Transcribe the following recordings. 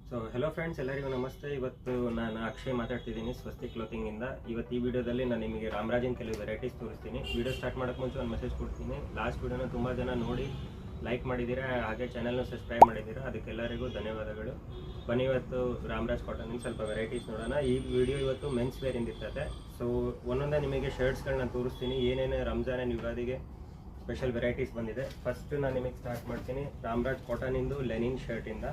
So hello friends, ಎಲ್ಲರಿಗೂ ನಮಸ್ತೆ. ಇವತ್ತು ನಾನು ಅಕ್ಷಯ್ ಮಾತಾಡ್ತಿದ್ದೀನಿ ಸ್ವಸ್ತಿ ಕ್ಲೋತಿಂಗಿಂದ. ಇವತ್ತು ಈ ವಿಡಿಯೋದಲ್ಲಿ ನಾನು ನಿಮಗೆ ರಾಮರಾಜಿನ ಕೆಲವು ವೆರೈಟೀಸ್ ತೋರಿಸ್ತೀನಿ. ವಿಡಿಯೋ ಸ್ಟಾರ್ಟ್ ಮಾಡೋಕ್ಕೆ ಮುಂಚೆ ಒಂದು ಮೆಸೇಜ್ ಕೊಡ್ತೀನಿ. ಲಾಸ್ಟ್ ವಿಡಿಯೋನ ತುಂಬ ಜನ ನೋಡಿ ಲೈಕ್ ಮಾಡಿದ್ದೀರಾ, ಹಾಗೆ ಚಾನಲ್ನ ಸಬ್ಸ್ಕ್ರೈಬ್ ಮಾಡಿದ್ದೀರಾ, ಅದಕ್ಕೆಲ್ಲರಿಗೂ ಧನ್ಯವಾದಗಳು. ಬನ್ನಿ ಇವತ್ತು ರಾಮರಾಜ್ ಕಾಟನಿಂದ ಸ್ವಲ್ಪ ವೆರೈಟೀಸ್ ನೋಡೋಣ. ಈ ವಿಡಿಯೋ ಇವತ್ತು ಮೆನ್ಸ್ ವೇರಿಂದ ಇರ್ತದೆ. ಸೊ ಒಂದೊಂದೇ ನಿಮಗೆ ಶರ್ಟ್ಸ್ಗಳನ್ನ ತೋರಿಸ್ತೀನಿ, ಏನೇನು ರಂಜಾನ್ ಆ್ಯಂಡ್ ಯುಗಾದಿಗೆ ಸ್ಪೆಷಲ್ ವೆರೈಟೀಸ್ ಬಂದಿದೆ. ಫಸ್ಟ್ ನಾನು ನಿಮಗೆ ಸ್ಟಾರ್ಟ್ ಮಾಡ್ತೀನಿ ರಾಮರಾಜ್ ಕಾಟನಿಂದು ಲೆನಿನ್ ಶರ್ಟಿಂದ.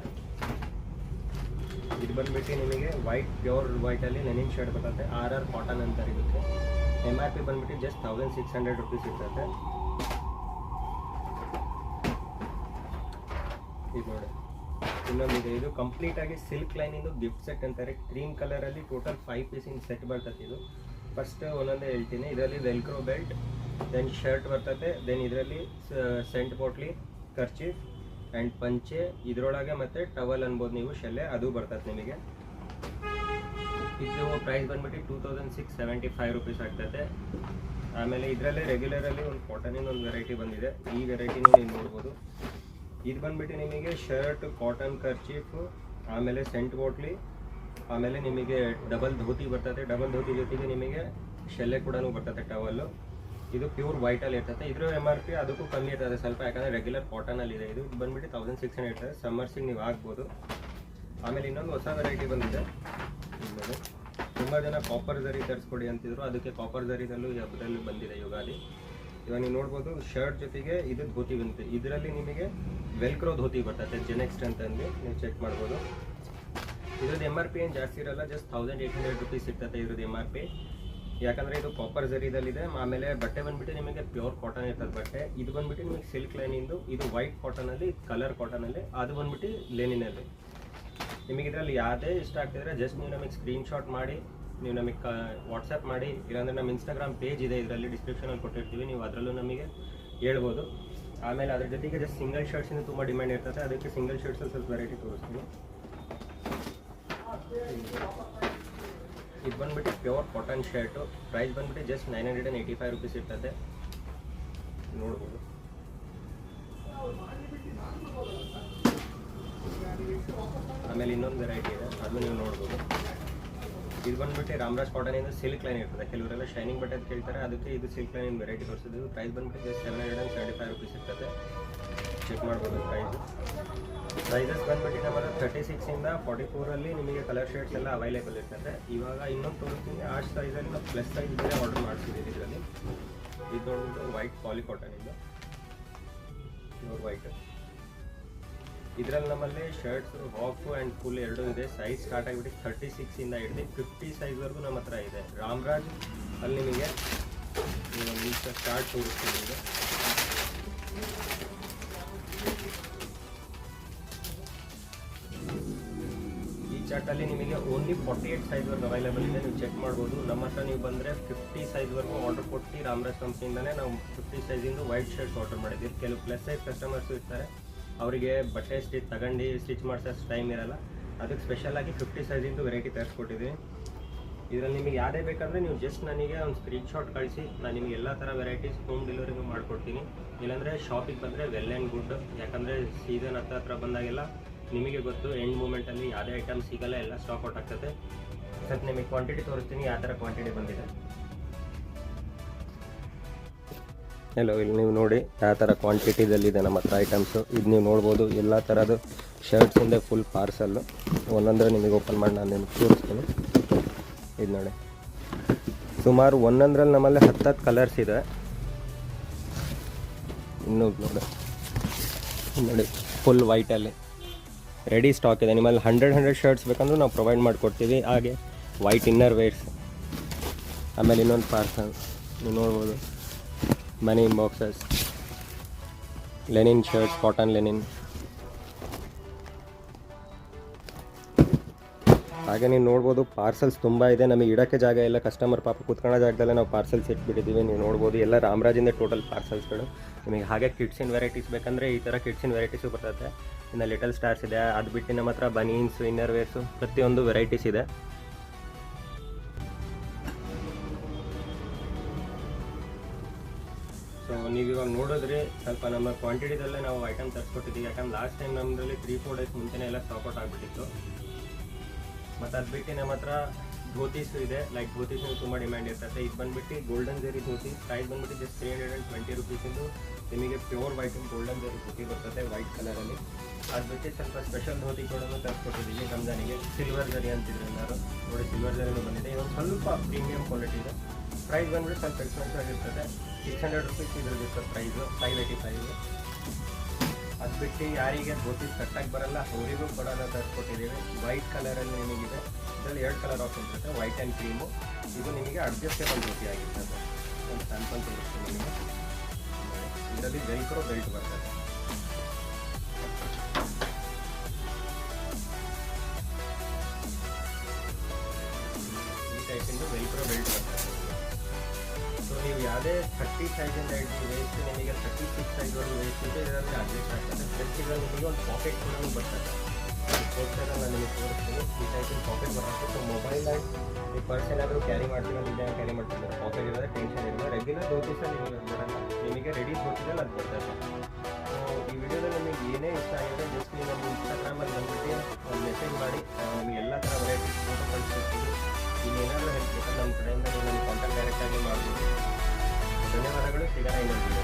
ಇದು ಬಂದ್ಬಿಟ್ಟು ನಿಮಗೆ ವೈಟ್, ಪ್ಯೂರ್ ವೈಟಲ್ಲಿ ಲೆನಿನ್ ಶರ್ಟ್ ಬರ್ತದೆ. RR ಕಾಟನ್ ಅಂತಾರೆ ಇದಕ್ಕೆ. MRP ಬಂದ್ಬಿಟ್ಟು ಜಸ್ಟ್ 1600 ರುಪೀಸ್ ಇರ್ತದೆ. ಇದು ನೋಡಿ, ಇನ್ನೊಂದಿದೆ. ಇದು ಕಂಪ್ಲೀಟಾಗಿ ಸಿಲ್ಕ್ ಲೈನಿಂದು ಗಿಫ್ಟ್ ಸೆಟ್ ಅಂತಾರೆ. ಕ್ರೀಮ್ ಕಲರಲ್ಲಿ ಟೋಟಲ್ 5 ಪೀಸಿನ ಸೆಟ್ ಬರ್ತದೆ. ಇದು ಫಸ್ಟ್ ಒಂದೊಂದೇ ಹೇಳ್ತೀನಿ. ಇದರಲ್ಲಿ ವೆಲ್ಕ್ರೋ ಬೆಲ್ಟ್, ದೆನ್ ಶರ್ಟ್ ಬರ್ತದೆ, ದೆನ್ ಇದರಲ್ಲಿ ಸೆಂಟ್ ಬಾಟ್ಲಿ, ಕರ್ಚೀಫ್ ಆ್ಯಂಡ್ ಪಂಚೆ, ಇದರೊಳಗೆ ಮತ್ತು ಟವಲ್ ಅನ್ಬೋದು ನೀವು, ಶೆಲ್ಲೆ, ಅದು ಬರ್ತದೆ ನಿಮಗೆ. ಇದು ಪ್ರೈಸ್ ಬಂದ್ಬಿಟ್ಟು 2675 ರುಪೀಸ್ ಆಗ್ತದೆ. ಆಮೇಲೆ ಇದರಲ್ಲೇ ರೆಗ್ಯುಲರಲ್ಲಿ ಒಂದು ಕಾಟನಿಂದ ಒಂದು ವೆರೈಟಿ ಬಂದಿದೆ. ಈ ವೆರೈಟಿನೂ ನೀವು ನೋಡ್ಬೋದು. ಇದು ಬಂದ್ಬಿಟ್ಟು ನಿಮಗೆ ಶರ್ಟ್, ಕಾಟನ್ ಕರ್ಚೀಫ್, ಆಮೇಲೆ ಸೆಂಟ್ ಬಾಟ್ಲಿ, ಆಮೇಲೆ ನಿಮಗೆ ಡಬಲ್ ಧೋತಿ ಬರ್ತದೆ. ಡಬಲ್ ಧೋತಿ ಜೊತೆಗೆ ನಿಮಗೆ ಶೆಲ್ಲೆ ಕೂಡ ಬರ್ತದೆ, ಟವಲ್ಲು. ಇದು ಪ್ಯೂರ್ ವೈಟಲ್ಲಿ ಇರ್ತದೆ. ಇದ್ರ MRP ಅದಕ್ಕೂ ಕಮ್ಮಿ ಇರ್ತದೆ ಸ್ವಲ್ಪ, ಯಾಕಂದರೆ ರೆಗ್ಯುಲರ್ ಕಾಟನಲ್ಲಿ ಇದೆ. ಇದು ಬಂದ್ಬಿಟ್ಟು 1600 ಇರ್ತದೆ. ಸಮ್ಮರ್ಸಿಗೆ ನೀವು ಆಗ್ಬೋದು. ಆಮೇಲೆ ಇನ್ನೊಂದು ಹೊಸ ವೆರೈಟಿ ಬಂದಿದೆ. ನೋಡಿ, ತುಂಬ ಜನ ಕಾಪರ್ ಝರಿ ತರಿಸ್ಕೊಡಿ ಅಂತಿದ್ರು, ಅದಕ್ಕೆ ಕಾಪರ್ ಝರಿದಲ್ಲೂ ಅದರಲ್ಲಿ ಬಂದಿದೆ ಯುಗಾದಿ. ಇವಾಗ ನೀವು ನೋಡ್ಬೋದು, ಶರ್ಟ್ ಜೊತೆಗೆ ಇದು ಧೋತಿ ಬಂದಿದೆ. ಇದರಲ್ಲಿ ನಿಮಗೆ ವೆಲ್ಕ್ರೋ ಧೋತಿ ಬರ್ತದೆ, ಜೆನೆಕ್ಸ್ಟ್ ಅಂತಂದು ನೀವು ಚೆಕ್ ಮಾಡ್ಬೋದು. ಇದ್ರದ್ದು MRP ಏನು ಜಾಸ್ತಿ ಇರಲ್ಲ, ಜಸ್ಟ್ 1800 ರುಪೀಸ್ ಇರ್ತದೆ ಇದ್ರದ್ದು MRP. ಯಾಕಂದರೆ ಇದು ಕಾಪರ್ ಝರಿದಲ್ಲಿದೆ. ಆಮೇಲೆ ಬಟ್ಟೆ ಬಂದ್ಬಿಟ್ಟು ನಿಮಗೆ ಪ್ಯೂರ್ ಕಾಟನ್ ಇರ್ತದೆ ಬಟ್ಟೆ. ಇದು ಬಂದ್ಬಿಟ್ಟು ನಿಮಗೆ ಸಿಲ್ಕ್ ಲೈನಿಂದು, ಇದು ವೈಟ್ ಕಾಟನಲ್ಲಿ, ಕಲರ್ ಕಾಟನಲ್ಲಿ, ಅದು ಬಂದ್ಬಿಟ್ಟು ಲೆನಿನಲ್ಲಿ. ನಿಮಗೆ ಇದರಲ್ಲಿ ಯಾವುದೇ ಇಷ್ಟ ಆಗ್ತಿದ್ರೆ ಜಸ್ಟ್ ನೀವು ನಮಗೆ ಸ್ಕ್ರೀನ್ಶಾಟ್ ಮಾಡಿ ನೀವು ನಮಗೆ ವಾಟ್ಸಪ್ ಮಾಡಿ, ಇಲ್ಲಾಂದರೆ ನಮ್ಮ ಇನ್ಸ್ಟಾಗ್ರಾಮ್ ಪೇಜ್ ಇದೆ, ಇದರಲ್ಲಿ ಡಿಸ್ಕ್ರಿಪ್ಷನಲ್ಲಿ ಕೊಟ್ಟಿರ್ತೀವಿ, ನೀವು ಅದರಲ್ಲೂ ನಮಗೆ ಹೇಳ್ಬೋದು. ಆಮೇಲೆ ಅದ್ರ ಜೊತೆಗೆ ಜಸ್ಟ್ ಸಿಂಗಲ್ ಶರ್ಟ್ಸಿಂದ ತುಂಬ ಡಿಮ್ಯಾಂಡ್ ಇರ್ತದೆ, ಅದಕ್ಕೆ ಸಿಂಗಲ್ ಶರ್ಟ್ಸಲ್ಲಿ ಸ್ವಲ್ಪ ವೆರೈಟಿ ತೋರಿಸ್ತೀನಿ. ಇದು ಬಂದ್ಬಿಟ್ಟು ಪ್ಯೂರ್ ಕಾಟನ್ ಶರ್ಟು. ಪ್ರೈಸ್ ಬಂದ್ಬಿಟ್ಟು ಜಸ್ಟ್ 985 ರುಪೀಸ್ ಇರ್ತದೆ, ನೋಡ್ಬೋದು. ಆಮೇಲೆ ಇನ್ನೊಂದು ವೆರೈಟಿ ಇದೆ, ಅದನ್ನು ನೀವು ನೋಡ್ಬೋದು. ಇದು ಬಂದ್ಬಿಟ್ಟು ರಾಮರಾಜ್ ಕಾಟನಿಂದ ಸಿಲ್ಕ್ ಲೈನ್ ಇರ್ತದೆ. ಕೆಲವರೆಲ್ಲ ಶೈನಿಂಗ್ ಬಟ್ಟೆ ಅಂತ ಕೇಳ್ತಾರೆ, ಅದಕ್ಕೆ ಇದು ಸಿಲ್ಕ್ ಲೈನ್ ವೆರೈಟಿ ತೋರಿಸಿದ್ದು. ಪ್ರೈಸ್ ಬಂದ್ಬಿಟ್ಟು ಜಸ್ಟ್ 775 ರುಪೀಸ್ ಇರ್ತದೆ, ಚೆಕ್ ಮಾಡ್ಬೋದು ಪ್ರೈಸು. ಪ್ರೈಸಸ್ ಬಂದ್ಬಿಟ್ಟು ನಮ್ಮದು 36ಇಂದ 44ಅಲ್ಲಿ ನಿಮಗೆ ಕಲರ್ ಶೇಡ್ಸ್ ಎಲ್ಲ ಅವೈಲೇಬಲ್ ಇರ್ತದೆ. ಇವಾಗ ಇನ್ನೊಂದು ತೋರಿಸ್ತೀನಿ, ಆ ಸೈಜಲ್ಲಿ ನಾವು ಪ್ಲಸ್ ಸೈಜ್ ಬೇರೆ ಆರ್ಡರ್ ಮಾಡಿಸಿದ್ದೀವಿ ಇದರಲ್ಲಿ. ಇದು ನೋಡ್ಬಿಟ್ಟು ವೈಟ್ ಪಾಲಿ ಕಾಟನಿಂದ ವೈಟ್. ಇದರಲ್ಲಿ ನಮ್ಮಲ್ಲಿ ಶರ್ಟ್ಸು, ಹಾಫು ಆ್ಯಂಡ್ ಫುಲ್ ಎರಡೂ ಇದೆ. ಸೈಜ್ ಸ್ಟಾರ್ಟ್ ಆಗಿಬಿಟ್ಟು 36ಇಂದ ಹಿಡಿದು 50 ಸೈಜ್ವರೆಗೂ ನಮ್ಮ ಹತ್ರ ಇದೆ. ರಾಮರಾಜ್ ಅಲ್ಲಿ ನಿಮಗೆ ಸ್ಟಾರ್ಟ್ ತೋರಿಸ್ತೀನಿ ಈಗ. ಚಾರ್ಟಲ್ಲಿ ನಿಮಗೆ ಓನ್ಲಿ 48 ಸೈಜ್ವರೆಗೂ ಅವೈಲೇಬಲ್ ಇದೆ, ನೀವು ಚೆಕ್ ಮಾಡ್ಬೋದು. ನಮ್ಮ ಹತ್ರ ನೀವು ಬಂದರೆ 50 ಸೈಜ್ವರೆಗೂ ಆರ್ಡರ್ ಕೊಟ್ಟು ರಾಮರಾಜ್ ಕಂಪ್ನಿಯಿಂದಲೇ ನಾವು 50 ಸೈಜಿಂದು ವೈಟ್ ಶರ್ಟ್ಸ್ ಆರ್ಡರ್ ಮಾಡಿದ್ದೀವಿ. ಕೆಲವು ಪ್ಲಸ್ ಸೈಜ್ ಕಸ್ಟಮರ್ಸು ಇರ್ತಾರೆ, ಅವರಿಗೆ ಬಟ್ಟೆ ಸ್ಟಿಚ್ ಮಾಡಿಸೋಷ್ಟು ಟೈಮ್ ಇರಲ್ಲ, ಅದಕ್ಕೆ ಸ್ಪೆಷಲಾಗಿ 50 ಸೈಜಿಂದು ವೆರೈಟಿ ತರಿಸ್ಕೊಟ್ಟಿದ್ದೀವಿ. ಇದರಲ್ಲಿ ನಿಮಗೆ ಯಾವುದೇ ಬೇಕಂದರೆ ನೀವು ಜಸ್ಟ್ ನನಗೆ ಒಂದು ಸ್ಕ್ರೀನ್ಶಾಟ್ ಕಳಿಸಿ, ನಾನು ನಿಮಗೆ ಎಲ್ಲ ಥರ ವೆರೈಟೀಸ್ ಹೋಮ್ ಡೆಲಿವರಿಗೂ ಮಾಡಿಕೊಡ್ತೀನಿ. ಇಲ್ಲಾಂದರೆ ಶಾಪಿಗೆ ಬಂದರೆ ವೆಲ್ ಆ್ಯಂಡ್ ಗುಡ್, ಯಾಕಂದರೆ ಸೀಸನ್ ಹತ್ರ ಬಂದಾಗೆಲ್ಲ ನಿಮಗೆ ಗೊತ್ತು, ಎಂಡ್ ಮೂಮೆಂಟಲ್ಲಿ ಯಾವುದೇ ಐಟಮ್ ಸಿಗಲ್ಲ, ಎಲ್ಲ ಸ್ಟಾಕ್ ಔಟ್ ಆಗ್ತದೆ. ಸ್ವಲ್ಪ ನಿಮಗೆ ಕ್ವಾಂಟಿಟಿ ತೋರಿಸ್ತೀನಿ, ಯಾವ ಥರ ಕ್ವಾಂಟಿಟಿ ಬಂದಿದೆ. ಎಲ್ಲೋ ಇಲ್ಲಿ ನೀವು ನೋಡಿ ಯಾವ ಥರ ಕ್ವಾಂಟಿಟಿದಲ್ಲಿದೆ ನಮ್ಮ ಹತ್ರ ಐಟಮ್ಸು. ಇದು ನೀವು ನೋಡ್ಬೋದು, ಎಲ್ಲ ಥರದ್ದು ಶರ್ಟ್ಸಿಂದ ಫುಲ್ ಪಾರ್ಸಲ್ಲು. ಒಂದೊಂದರೆ ನಿಮಗೆ ಓಪನ್ ಮಾಡಿ ನಾನು ನಿಮಗೆ ತೋರಿಸ್ತೀನಿ. ಇದು ನೋಡಿ, ಸುಮಾರು ಒಂದೊಂದರಲ್ಲಿ ನಮ್ಮಲ್ಲಿ 10 ಕಲರ್ಸ್ ಇದೆ. ಇನ್ನೂ ನೋಡಿ ಫುಲ್ ವೈಟಲ್ಲಿ ರೆಡಿ ಸ್ಟಾಕ್ ಇದೆ. ನಿಮ್ಮಲ್ಲಿ 100 ಶರ್ಟ್ಸ್ ಬೇಕಂದ್ರೂ ನಾವು ಪ್ರೊವೈಡ್ ಮಾಡಿಕೊಡ್ತೀವಿ. ಹಾಗೆ ವೈಟ್ ಇನ್ನರ್ ವೇರ್ಸ್, ಆಮೇಲೆ ಇನ್ನೊಂದು ಪಾರ್ಸಲ್ ನೀವು ನೋಡ್ಬೋದು, money boxes, linen shirts, cotton linen. ಹಾಗೆ ನೀವು ನೋಡ್ಬೋದು ಪಾರ್ಸಲ್ಸ್ ತುಂಬ ಇದೆ. ನಮಗೆ ಇಡೋಕ್ಕೆ ಜಾಗ ಇಲ್ಲ, ಕಸ್ಟಮರ್ ಪಾಪ ಕೂತ್ಕೊಳ್ಳೋ ಜಾಗದಲ್ಲೇ ನಾವು ಪಾರ್ಸಲ್ಸ್ ಇಟ್ಬಿಟ್ಟಿದ್ದೀವಿ. ನೀವು ನೋಡ್ಬೋದು ಎಲ್ಲ ರಾಮರಾಜಿಂದ ಟೋಟಲ್ ಪಾರ್ಸಲ್ಸ್ಗಳು. ನಿಮಗೆ ಹಾಗೆ ಕಿಡ್ಸಿನ ವೆರೈಟೀಸ್ ಬೇಕಂದರೆ ಈ ಥರ ಕಿಡ್ಸಿನ ವೆರೈಟೀಸು ಬರ್ತದೆ. ಇನ್ನು ಲಿಟಲ್ ಸ್ಟಾರ್ಸ್ ಇದೆ, ಅದು ಬಿಟ್ಟು ನಮ್ಮ ಹತ್ರ ಬನೀನ್ಸು, ಇನ್ನರ್ ವೇರ್ಸು, ಪ್ರತಿಯೊಂದು ವೆರೈಟೀಸ್ ಇದೆ. ಸೊ ನೀವು ಇವಾಗ ನೋಡಿದ್ರೆ ಸ್ವಲ್ಪ ನಮ್ಮ ಕ್ವಾಂಟಿಟಿದಲ್ಲೇ ನಾವು ಐಟಮ್ ತರಿಸ್ಕೊಟ್ಟಿದ್ದೀವಿ. ಯಾಕಂದ್ರೆ ಲಾಸ್ಟ್ ಟೈಮ್ ನಮ್ಮದ್ರಲ್ಲಿ 3-4 ಡೇಸ್ ಮುಂಚೆನೇ ಎಲ್ಲ ಸ್ಟಾಕ್ ಔಟ್ ಆಗಿಬಿಟ್ಟಿತ್ತು. ಮತ್ತು ಅದು ಬಿಟ್ಟು ನಮ್ಮ ಹತ್ರ ಧೋತೀಸು ಇದೆ. ಲೈಕ್ ಧೋತೀಸು ತುಂಬ ಡಿಮ್ಯಾಂಡ್ ಇರ್ತದೆ. ಇದು ಬಂದುಬಿಟ್ಟು ಗೋಲ್ಡನ್ ಜೆರಿ ಧೋತಿ. ಪ್ರೈಸ್ ಬಂದುಬಿಟ್ಟು ಜಸ್ಟ್ 320 ರುಪೀಸಿಂದು ನಿಮಗೆ pure white golden Jerry dhoti ಬರ್ತದೆ ವೈಟ್ ಕಲರಲ್ಲಿ. ಅದು ಬಿಟ್ಟು ಸ್ವಲ್ಪ ಸ್ಪೆಷಲ್ ಧೋತಿ ಕೂಡ ತರಿಸ್ಕೊಟ್ಟಿದ್ದೀವಿ ರಂಜಾನಿಗೆ. ಸಿಲ್ವರ್ ಜರಿ ಅಂತಿದ್ರು ಎಲ್ಲರೂ ನೋಡಿ, ಸಿಲ್ವರ್ ಜರಿನೂ ಬಂದಿದೆ. ಇದೊಂದು ಸ್ವಲ್ಪ ಪ್ರೀಮಿಯಂ ಕ್ವಾಲಿಟಿ ಇದೆ. ಪ್ರೈಸ್ ಬಂದುಬಿಟ್ಟು ಸ್ವಲ್ಪ ಎಕ್ಸ್ಪೆನ್ಸಿವ್ ಆಗಿರ್ತದೆ. 600 ರುಪೀಸ್ ಇದ್ರದ್ದು ಸರ್ ಪ್ರೈಸು, 585. ಅದು ಬಿಟ್ಟು ಯಾರಿಗೆ ಧೋತಿ ಕಟ್ಟಾಗಿ ಬರಲ್ಲ ಅವರಿಗೂ ಕೂಡ ತರಿಸ್ಕೊಟ್ಟಿದ್ದೀವಿ. ವೈಟ್ ಕಲರಲ್ಲಿ ನಿಮಗಿದೆ. ಇದರಲ್ಲಿ 2 ಕಲರ್ ಆಪ್ಷನ್ ಇರುತ್ತೆ, ವೈಟ್ ಆ್ಯಂಡ್ ಕ್ರೀಮು. ಇದು ನಿಮಗೆ ಅಡ್ಜಸ್ಟೇಬಲ್ ಧೋತಿ ಆಗಿರ್ತದೆ. ಒಂದು ಸ್ಯಾಂಪಲ್ ತೋರಿಸ್ತೀನಿ ನಿಮಗೆ. ಇದರಲ್ಲಿ ವೆಲ್ಕ್ರೋ ಬೆಲ್ಟ್ ಬರ್ತದೆ. ಈ ಟೈಪಿಂದು ವೆಲ್ಕ್ರೋ ಬೆಲ್ಟ್ ಬರ್ತದೆ. ಸೊ ನೀವು ಯಾವುದೇ 30 ಸೈಜಿಂದ ಹಿಡಿದು ವೇಸ್ಟ್ ನಿಮಗೆ 36 ಸೈಜ್ವರೆಗೂ ವೇಸ್ಟ್ ಇದೆ. ಇದರಲ್ಲಿ ಅಡ್ಜಸ್ಟ್ ಆಗ್ತದೆ. ಫ್ರೆಂಡ್ಸಿಗೆ ನಿಮಗೆ ಒಂದು ಪಾಕೆಟ್ ಕೂಡ ಬರ್ತದೆ. ಅದಕ್ಕೋಸ್ಕರ ನಾನು ನಿಮಗೆ ತೋರಿಸ್ತೀನಿ. ಈ ಟೈಪಿನ ಪಾಕೆಟ್ ಬರುತ್ತೆ. ಸೊ ಮೊಬೈಲ್ ಆ್ಯಂಡ್ ಈ ಪರ್ಸ್ ಏನಾದರೂ ಕ್ಯಾರಿ ಮಾಡ್ತೀನಿ, ನಿಜ ಕ್ಯಾರಿ ಮಾಡ್ತಿದ್ದಾರೆ, ಪಾಕೆಟ್ ಇರೋದೇ ಟೆನ್ಷನ್ ಇರೋದು. ರೆಗ್ಯುಲರ್ ಧೋತಿಸಲ್ಲಿ ನಿಮಗೆ ಬರಲ್ಲ, ನಿಮಗೆ ರೆಡಿ ಧೋತಿದಲ್ಲಿ ಅದು ಬರ್ತದೆ. ಸೊ ಈ ವಿಡಿಯೋದಲ್ಲಿ ನಿಮಗೆ ಏನೇ ಇಷ್ಟ ಆಗಿದೆ ಜಸ್ಟ್ ನೀವು ನಮ್ಮ ಇನ್ಸ್ಟಾಗ್ರಾಮಲ್ಲಿ ಬಂದುಬಿಟ್ಟು ಒಂದು ಮೆಸೇಜ್ ಮಾಡಿ, ನಿಮಗೆ ಎಲ್ಲ ಥರ ವೆರೈಟೀಸ್ ಫೋಟೋ ಕಳಿಸ್ಕೊಡ್ತೀವಿ. ಇನ್ನೇನಾದರೂ ಹೆಲ್ಪ್ ಬೇಕಂದ್ರೆ ನಮ್ಮ ಕಡೆಯಿಂದ ನೀವು ನನ್ನ ಕಾಂಟ್ಯಾಕ್ಟ್ ಡೈರೆಕ್ಟಾಗಿ ಮಾಡ್ಬೋದು. ಧನ್ಯವಾದಗಳು. ಸಿಗೋಣ ಇನ್ನೊಂದು.